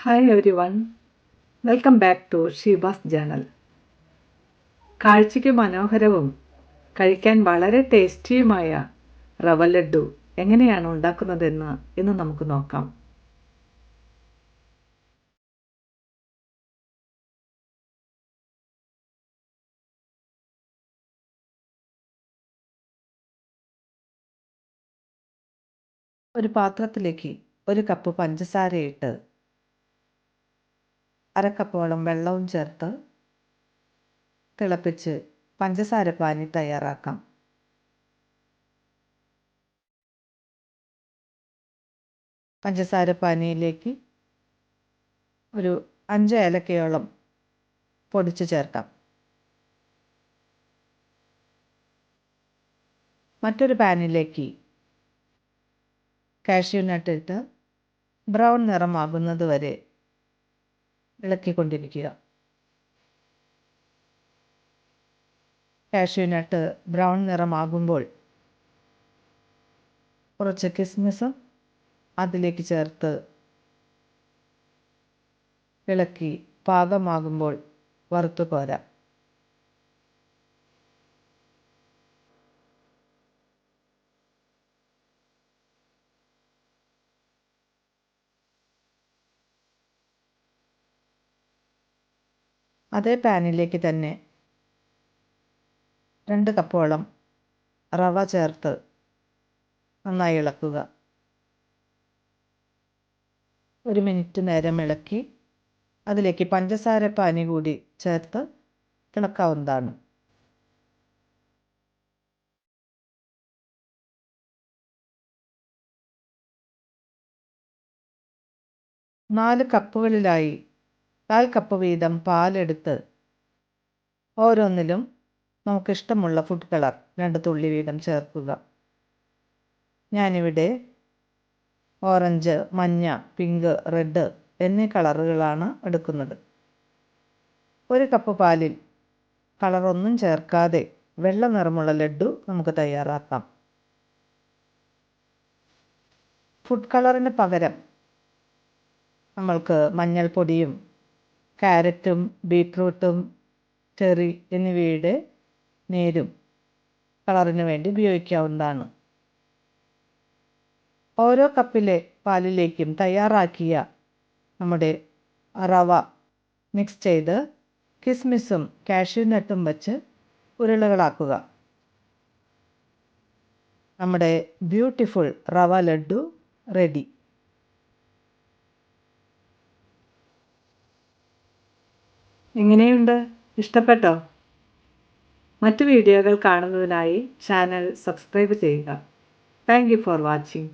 Hi everyone, welcome back to Shiva's Journal. കാഴ്ചയ്ക്ക് മനോഹരവും കഴിക്കാൻ വളരെ ടേസ്റ്റിയുമായ റവ ലഡ്ഡു എങ്ങനെയാണ് ഉണ്ടാക്കുന്നതെന്ന് ഇന്ന് നമുക്ക് നോക്കാം. ഒരു പാത്രത്തിലേക്ക് 1 കപ്പ് പഞ്ചസാരയിട്ട് 1/2 കപ്പോളം വെള്ളവും ചേർത്ത് തിളപ്പിച്ച് പഞ്ചസാര പാനി തയ്യാറാക്കാം. പഞ്ചസാര പാനിയിലേക്ക് ഒരു 5 ഏലക്കയോളം പൊടിച്ച് ചേർക്കാം. മറ്റൊരു പാനിലേക്ക് കാഷ്യൂ നട്ട് ഇട്ട് ബ്രൗൺ നിറമാകുന്നത് വരെ ഇളക്കിക്കൊണ്ടിരിക്കുക. കാഷ്യൂ നട്ട് ബ്രൗൺ നിറമാകുമ്പോൾ കുറച്ച് കിസ്മിസും അതിലേക്ക് ചേർത്ത് ഇളക്കി പാകമാകുമ്പോൾ വറുത്തു കോരാം. അതേ പാനിലേക്ക് തന്നെ 2 കപ്പോളം റവ ചേർത്ത് നന്നായി ഇളക്കുക. 1 മിനിറ്റ് നേരം ഇളക്കി അതിലേക്ക് പഞ്ചസാര പാനി കൂടി ചേർത്ത് ഇളക്കാവുന്നതാണ്. നാല് കപ്പുകളിലായി 1/4 കപ്പ് വീതം പാലെടുത്ത് ഓരോന്നിലും നമുക്കിഷ്ടമുള്ള ഫുഡ് കളർ 2 തുള്ളി വീതം ചേർക്കുക. ഞാനിവിടെ ഓറഞ്ച്, മഞ്ഞ, പിങ്ക്, റെഡ് എന്നീ കളറുകളാണ് എടുക്കുന്നത്. 1 കപ്പ് പാലിൽ കളറൊന്നും ചേർക്കാതെ വെള്ള നിറമുള്ള ലഡ്ഡു നമുക്ക് തയ്യാറാക്കാം. ഫുഡ് കളറിന് പകരം നമ്മൾക്ക് മഞ്ഞൾപ്പൊടിയും ക്യാരറ്റും ബീറ്റ്റൂട്ടും ചെറി എന്നിവയുടെ നീരും കളറിന് വേണ്ടി ഉപയോഗിക്കാവുന്നതാണ്. ഓരോ കപ്പിലെ പാലിലേക്കും തയ്യാറാക്കിയ നമ്മുടെ റവ മിക്സ് ചെയ്ത് കിസ്മിസും കാഷ്യൂ നട്ടും വച്ച് ഉരുളകളാക്കുക. നമ്മുടെ ബ്യൂട്ടിഫുൾ റവ ലഡ്ഡു റെഡി. എങ്ങനെയുണ്ട്? ഇഷ്ടപ്പെട്ടോ? മറ്റു വീഡിയോകൾ കാണുന്നതിനായി ചാനൽ സബ്സ്ക്രൈബ് ചെയ്യുക. Thank you for watching.